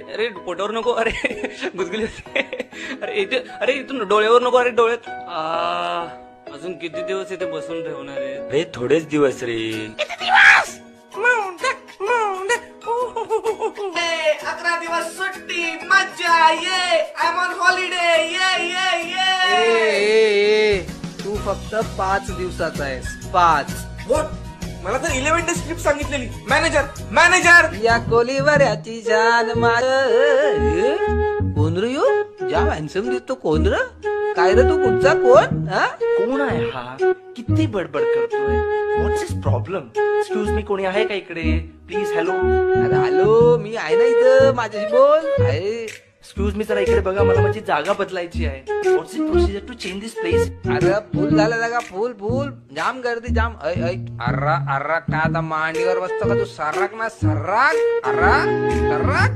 अरे पोटावर नको, अरे गुदगुली होते. अरे इथून डोळ्यावर नको, अरे डोळ्यात. अजून किती दिवस इथे बसून ठेवणार आहे? रे थोडेच दिवस रे. 11 दिवस सुट्टी, मज्जा, ये आय एम ऑन हॉलिडे, ये. तू फक्त 5 दिवसाचा आहेस. 5. व्हॉट? मला तर 11 डेज ट्रिप सांगितलेली. मॅनेजर या कोलीवर याची जान मार. कोण रे यो? ज्या हॅन्सम दिसतो कोण रे? काय रे तू कुठचा कोण? हा? कोण आहे हा? किती बडबड करतोय? व्हॉट्स हिज प्रॉब्लेम? एक्सक्यूज मी, कोणी आहे का इकडे? प्लीज. हॅलो. अरे हॅलो, मी आहे ना इथं, माझ्याशी बोल. आहे. एक्सक्यूज मी, जरा इकडे बघा, मला माझी जागा बदलायची आहे. What's the procedure to change this place? अरे फुल झाला जागा, फुल जाम गर्दी जाम. अर्रा का आता मांडीवर बसतो का तू? सर्राक ना सर्राक. अर्रा सर्राक.